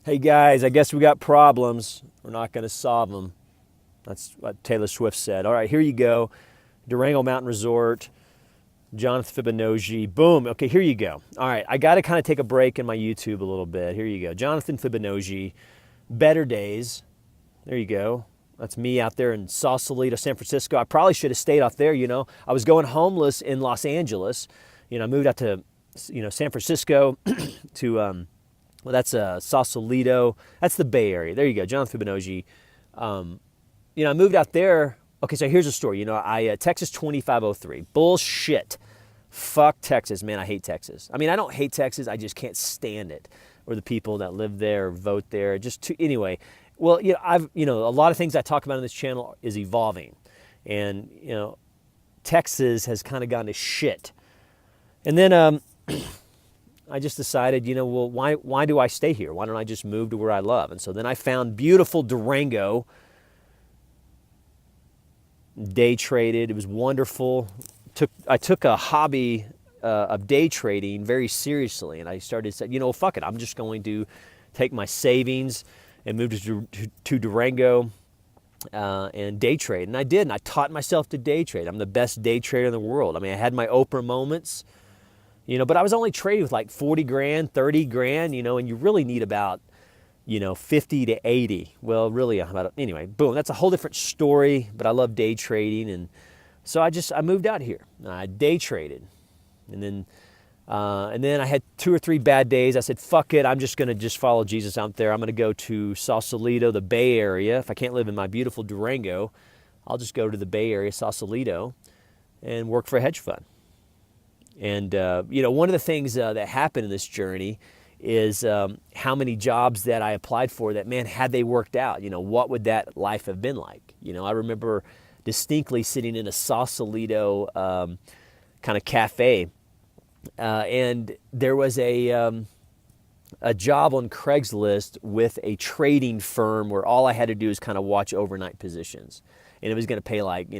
Hey guys, I guess we got problems. We're not going to solve them. That's what Taylor Swift said. All right, here you go. Durango Mountain Resort, Jonathan Fibonojji. Boom. Okay, here you go. All right, I got to kind of take a break in my YouTube a little bit. Here you go. Jonathan Fibonojji, Better Days. There you go. That's me out there in Sausalito, San Francisco. I probably should have stayed off there, you know. I was going homeless in Los Angeles. You know, I moved out to, San Francisco to, well, that's Sausalito. That's the Bay Area. There you go, Jonathan Fibonojji. I moved out there. Okay, so here's the story. Texas 2503. Bullshit. Fuck Texas, man. I hate Texas. I mean, I don't hate Texas. I just can't stand it, or the people that live there, or vote there. Anyway. Well, a lot of things I talk about on this channel is evolving, and Texas has kind of gone to shit. And then I just decided, well, why do I stay here? Why don't I just move to where I love? And so then I found beautiful Durango. Day traded. It was wonderful. I took a hobby of day trading very seriously, and I started saying, fuck it. I'm just going to take my savings and move to Durango and day trade. And I did, and I taught myself to day trade. I'm the best day trader in the world. I mean, I had my Oprah moments, but I was only trading with like 40 grand, 30 grand, and you really need about, 50 to 80. Well, really, anyway, boom, that's a whole different story, but I love day trading. And so I moved out here. I day traded. And then I had 2 or 3 bad days. I said, fuck it, I'm just going to just follow Jesus out there. I'm going to go to Sausalito, the Bay Area. If I can't live in my beautiful Durango, I'll just go to the Bay Area, Sausalito, and work for a hedge fund. And, one of the things that happened in this journey is how many jobs that I applied for that, man, had they worked out, what would that life have been like? I remember distinctly sitting in a Sausalito kind of cafe, and there was a job on Craigslist with a trading firm where all I had to do is kind of watch overnight positions, and it was going to pay like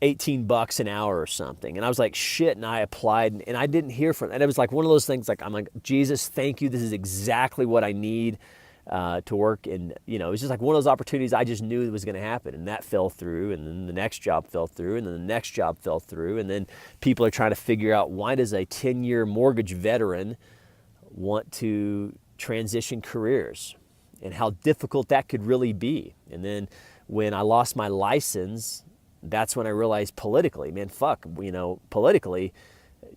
$18 an hour or something. And I was like, shit. And I applied, and I didn't hear from it. And it was like one of those things, like, I'm like, Jesus, thank you. This is exactly what I need to work. And, it was just like one of those opportunities I just knew it was going to happen. And that fell through. And then the next job fell through. And then the next job fell through. And then people are trying to figure out, why does a 10-year mortgage veteran want to transition careers, and how difficult that could really be. And then when I lost my license, that's when I realized politically, man, fuck, politically,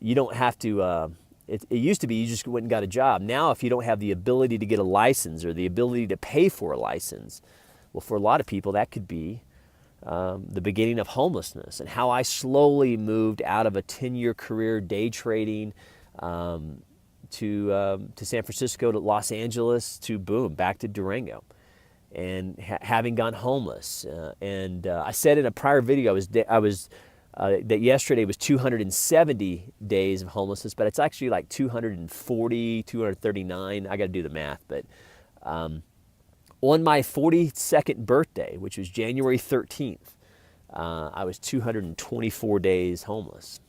you don't have to, it used to be you just went and got a job. Now, if you don't have the ability to get a license or the ability to pay for a license, well, for a lot of people, that could be the beginning of homelessness. And how I slowly moved out of a 10-year career day trading to San Francisco, to Los Angeles, to boom, back to Durango. And having gone homeless, I said in a prior video, that yesterday was 270 days of homelessness, but it's actually like 240, 239. I got to do the math, but on my 42nd birthday, which was January 13th, I was 224 days homeless.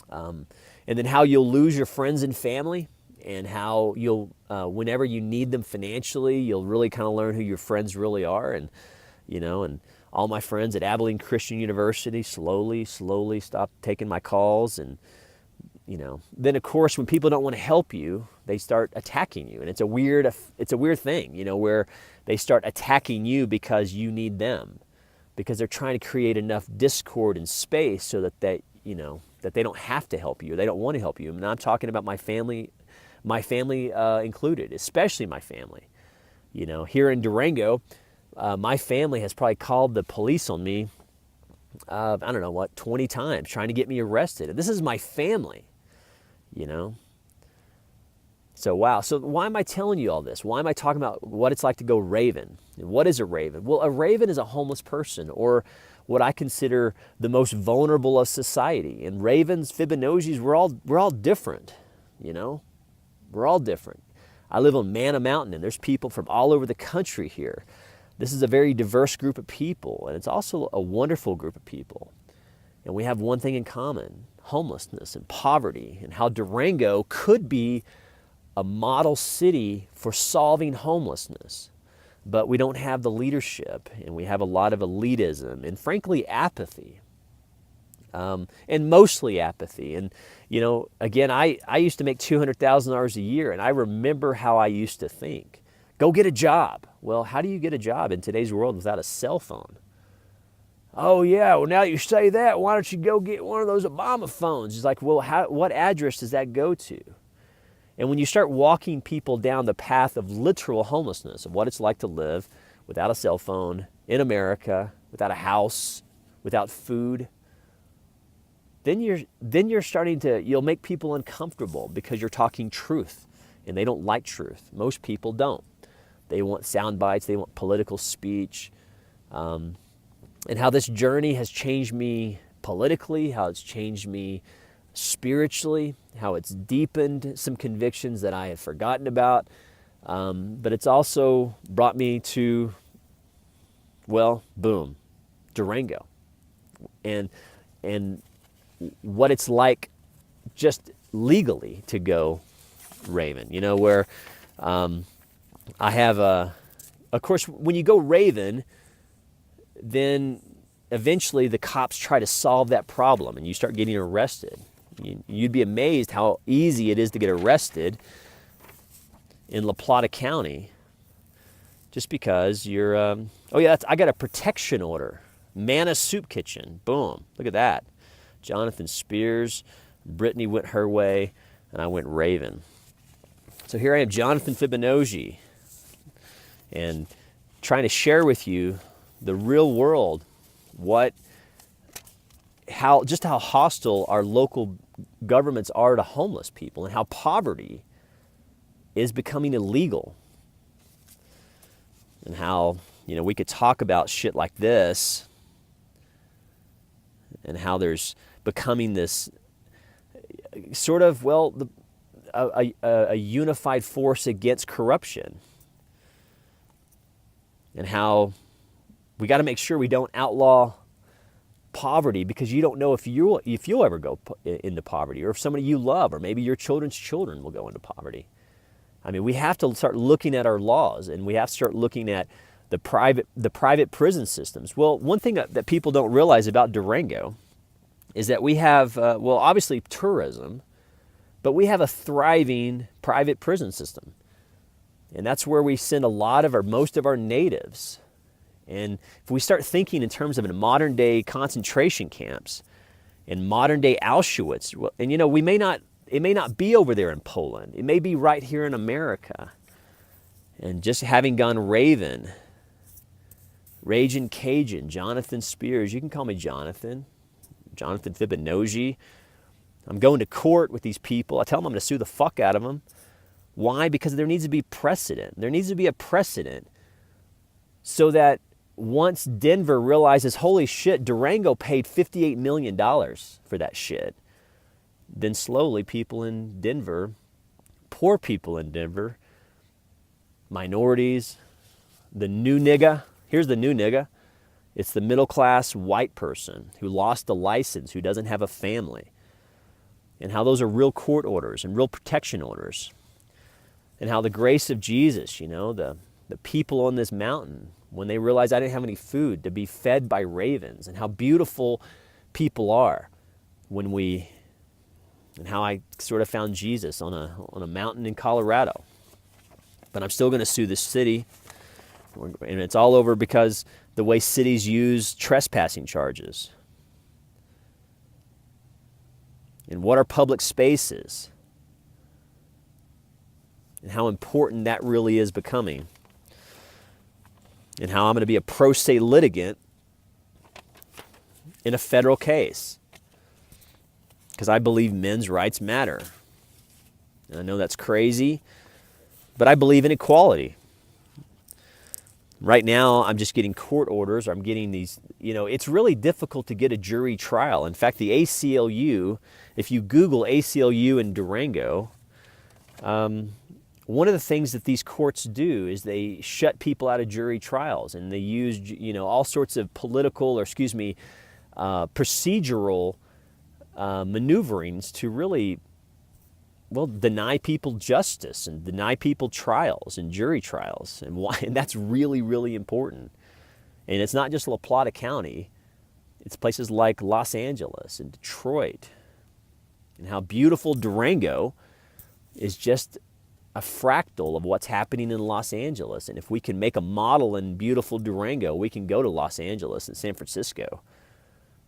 And then how you'll lose your friends and family, and how you'll, whenever you need them financially, you'll really kind of learn who your friends really are. And, and all my friends at Abilene Christian University slowly stopped taking my calls. And, then of course, when people don't want to help you, they start attacking you. And it's a weird thing, where they start attacking you because you need them, because they're trying to create enough discord and space so that they don't have to help you, or they don't want to help you. And I'm talking about my family included, especially my family. Here in Durango, my family has probably called the police on me, 20 times, trying to get me arrested. And this is my family, So, wow. So why am I telling you all this? Why am I talking about what it's like to go raven? And what is a raven? Well, a raven is a homeless person, or what I consider the most vulnerable of society. And ravens, Fibonojjis, we're all different, We're all different. I live on Manna Mountain, and there's people from all over the country here. This is a very diverse group of people, and it's also a wonderful group of people. And we have one thing in common: homelessness and poverty, and how Durango could be a model city for solving homelessness, but we don't have the leadership, and we have a lot of elitism and frankly apathy, and mostly apathy. And again, I used to make $200,000 a year, and I remember how I used to think. Go get a job. Well, how do you get a job in today's world without a cell phone? Oh yeah, well now that you say that, why don't you go get one of those Obama phones? It's like, well, what address does that go to? And when you start walking people down the path of literal homelessness, of what it's like to live without a cell phone in America, without a house, without food, then you're starting to, you'll make people uncomfortable because you're talking truth, and they don't like truth. Most people don't. They want sound bites, they want political speech. And how this journey has changed me politically, how it's changed me spiritually, how it's deepened some convictions that I had forgotten about. But it's also brought me to, well, boom, Durango. And what it's like just legally to go Raven, where I have of course, when you go Raven, then eventually the cops try to solve that problem and you start getting arrested. You'd be amazed how easy it is to get arrested in La Plata County just because you're, I got a protection order. Manna Soup Kitchen, boom, look at that. Jonathan Spears, Brittany went her way, and I went Raven. So here I am, Jonathan Fibonojji, and trying to share with you the real world, how hostile our local governments are to homeless people, and how poverty is becoming illegal, and how we could talk about shit like this, and how there's becoming this sort of a unified force against corruption, and how we got to make sure we don't outlaw poverty, because you don't know if you'll ever go into poverty, or if somebody you love, or maybe your children's children will go into poverty. I mean, we have to start looking at our laws, and we have to start looking at the private prison systems. Well, one thing that people don't realize about Durango is that we have, obviously tourism, but we have a thriving private prison system. And that's where we send most of our natives. And if we start thinking in terms of modern day concentration camps and modern day Auschwitz, and it may not be over there in Poland. It may be right here in America. And just having gone Raven, Ragin' Cajun, Jonathan Spears, you can call me Jonathan Fibonojji. I'm going to court with these people. I tell them I'm going to sue the fuck out of them. Why? Because there needs to be precedent. There needs to be a precedent so that once Denver realizes, holy shit, Durango paid $58 million for that shit, then slowly people in Denver, poor people in Denver, minorities, the new nigga, here's the new nigga, it's the middle-class white person who lost a license, who doesn't have a family, and how those are real court orders and real protection orders, and how the grace of Jesus, the people on this mountain, when they realized I didn't have any food, to be fed by ravens, and how beautiful people are and how I sort of found Jesus on a mountain in Colorado. But I'm still going to sue this city, and it's all over because the way cities use trespassing charges. And what are public spaces? And how important that really is becoming. And how I'm going to be a pro se litigant in a federal case. Because I believe men's rights matter. And I know that's crazy, but I believe in equality. Right now, I'm just getting court orders, or I'm getting these, it's really difficult to get a jury trial. In fact, the ACLU, if you Google ACLU in Durango, one of the things that these courts do is they shut people out of jury trials, and they use, all sorts of procedural maneuverings to really well, deny people justice and deny people trials and jury trials. And why? And that's really, really important. And it's not just La Plata County. It's places like Los Angeles and Detroit, and how beautiful Durango is just a fractal of what's happening in Los Angeles. And if we can make a model in beautiful Durango, we can go to Los Angeles and San Francisco.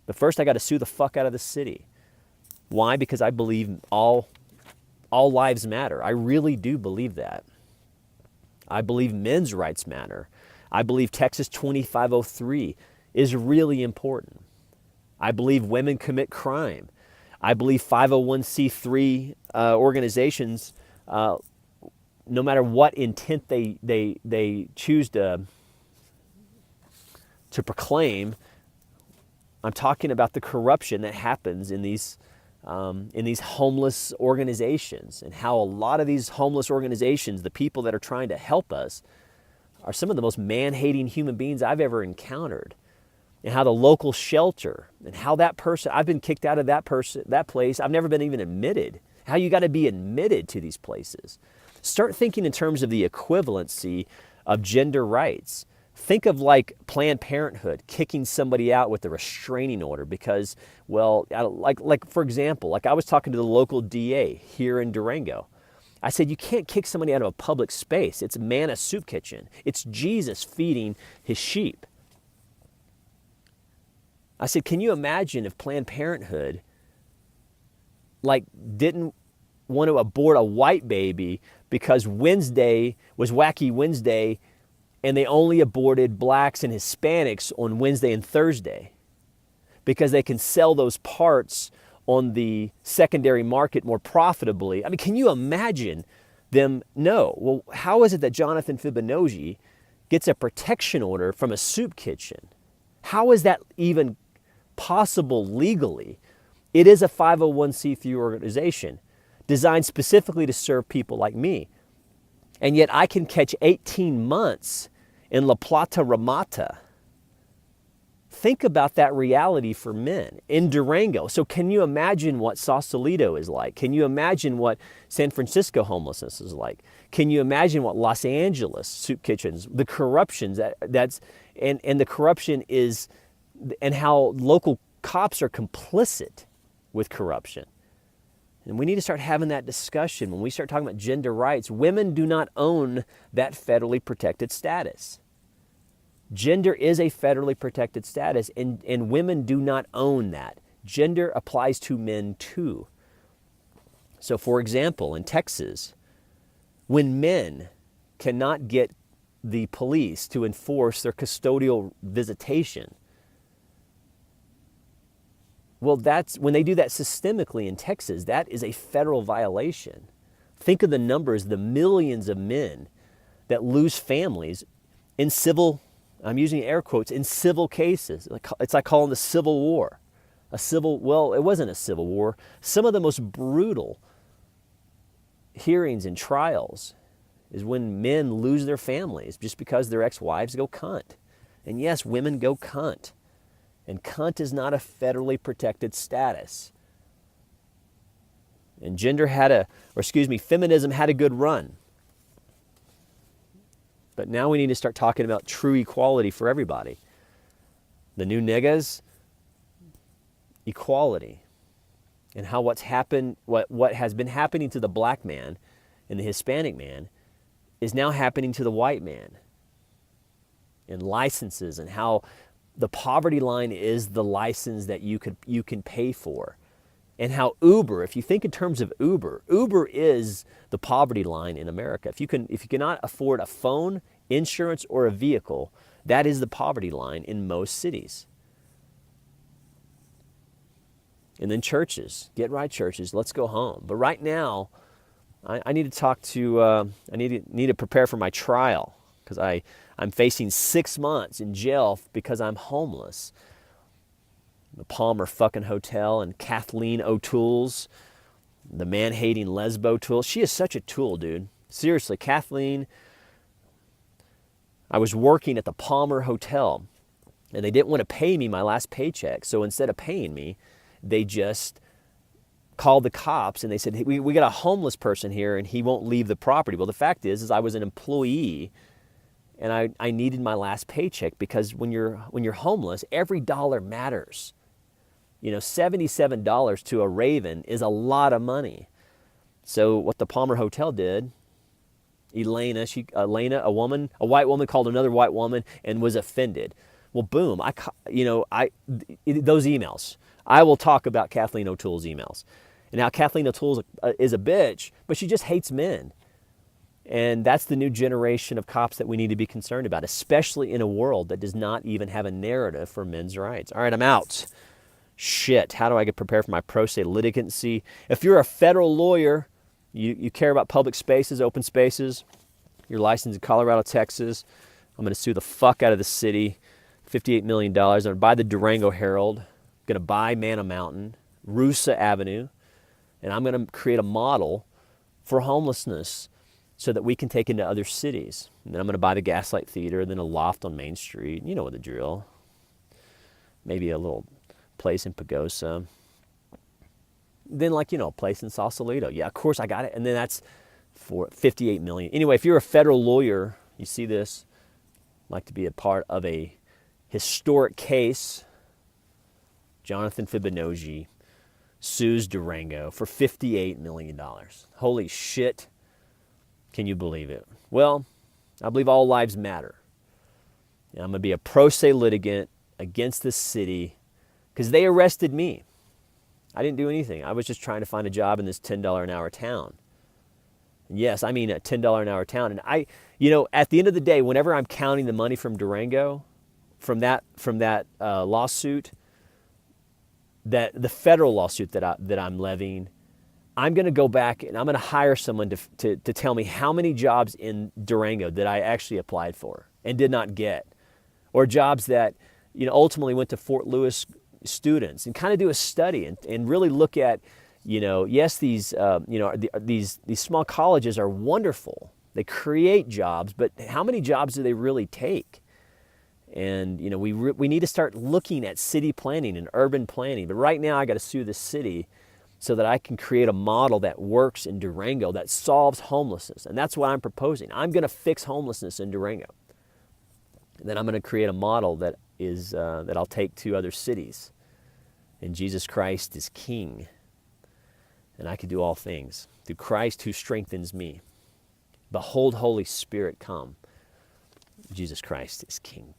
But first I got to sue the fuck out of the city. Why? Because I believe all lives matter. I really do believe that. I believe men's rights matter. I believe Texas 2503 is really important. I believe women commit crime. I believe 501c3 organizations, no matter what intent they choose to proclaim, I'm talking about the corruption that happens in these homeless organizations, and how a lot of these homeless organizations, the people that are trying to help us, are some of the most man-hating human beings I've ever encountered. And how the local shelter, and how that person, I've been kicked out of that place. I've never been even admitted. How you got to be admitted to these places. Start thinking in terms of the equivalency of gender rights. Think of like Planned Parenthood kicking somebody out with a restraining order because, well, like for example, like I was talking to the local DA here in Durango. I said, you can't kick somebody out of a public space. It's manna soup kitchen. It's Jesus feeding his sheep. I said, can you imagine if Planned Parenthood didn't want to abort a white baby because Wednesday was Wacky Wednesday and they only aborted blacks and Hispanics on Wednesday and Thursday because they can sell those parts on the secondary market more profitably? I mean, can you imagine them? No. Well, how is it that Jonathan Fibonojji gets a protection order from a soup kitchen? How is that even possible legally? It is a 501c3 organization designed specifically to serve people like me. And yet I can catch 18 months in La Plata Ramata. Think about that reality for men in Durango. So can you imagine what Sausalito is like? Can you imagine what San Francisco homelessness is like? Can you imagine what Los Angeles soup kitchens, the corruptions and the corruption is, and how local cops are complicit with corruption? And we need to start having that discussion. When we start talking about gender rights, women do not own that federally protected status. Gender is a federally protected status, and women do not own that. Gender applies to men too. So for example, in Texas, when men cannot get the police to enforce their custodial visitation, well, that's when they do that systemically in Texas, that is a federal violation. Think of the numbers, the millions of men that lose families in civil, I'm using air quotes, in civil cases. It's like calling the Civil War. Well, it wasn't a civil war. Some of the most brutal hearings and trials is when men lose their families just because their ex-wives go cunt. And yes, women go cunt. And cunt is not a federally protected status. And feminism had a good run. But now we need to start talking about true equality for everybody. The new niggas, equality. And how what has been happening to the black man and the Hispanic man is now happening to the white man. And licenses, and how the poverty line is the license that you can pay for. And how Uber, if you think in terms of Uber is the poverty line in America. If you cannot afford a phone, insurance, or a vehicle, that is the poverty line in most cities. And then churches, get right churches, let's go home. But right now, I need to talk to, I need to prepare for my trial, because I'm facing 6 months in jail because I'm homeless. The Palmer fucking Hotel and Kathleen OToole's, the man-hating lesbo tool. She is such a tool, dude. Seriously, Kathleen, I was working at the Palmer Hotel, and they didn't want to pay me my last paycheck. So instead of paying me, they just called the cops and they said, hey, we got a homeless person here and he won't leave the property. Well, the fact is I was an employee and I needed my last paycheck, because when you're homeless, every dollar matters. You know, $77 to a raven is a lot of money. So what the Palmer Hotel did, Elena, a white woman called another white woman and was offended. Well, boom, those emails. I will talk about Kathleen OToole's emails. And now Kathleen OToole is a bitch, but she just hates men. And that's the new generation of cops that we need to be concerned about, especially in a world that does not even have a narrative for men's rights. All right, I'm out. Shit, how do I get prepared for my pro se litigancy? If you're a federal lawyer, you care about public spaces, open spaces, you're licensed in Colorado, Texas, I'm going to sue the fuck out of the city, $58 million. I'm going to buy the Durango Herald, I'm going to buy Manna Mountain, Rusa Avenue, and I'm going to create a model for homelessness so that we can take into other cities. And then I'm going to buy the Gaslight Theater, then a loft on Main Street. You know what the drill. Maybe a little place in Pagosa. Then a place in Sausalito. Yeah, of course I got it. And then that's for $58 million. Anyway, if you're a federal lawyer, you see this, like to be a part of a historic case. Jonathan Fibonojji sues Durango for $58 million. Holy shit. Can you believe it? Well, I believe all lives matter. And I'm going to be a pro se litigant against this city because they arrested me. I didn't do anything. I was just trying to find a job in this $10 an hour town. And yes, I mean a $10 an hour town. And at the end of the day, whenever I'm counting the money from Durango, from that lawsuit, the federal lawsuit that I'm levying, I'm going to go back and I'm going to hire someone to tell me how many jobs in Durango that I actually applied for and did not get, or jobs that ultimately went to Fort Lewis students, and kind of do a study and really look at, yes, these small colleges are wonderful. They create jobs, but how many jobs do they really take? And we need to start looking at city planning and urban planning. But right now I got to sue the city so that I can create a model that works in Durango that solves homelessness. And that's what I'm proposing. I'm going to fix homelessness in Durango. And then I'm going to create a model that I'll take to other cities. And Jesus Christ is King. And I can do all things through Christ who strengthens me. Behold, Holy Spirit, come. Jesus Christ is King.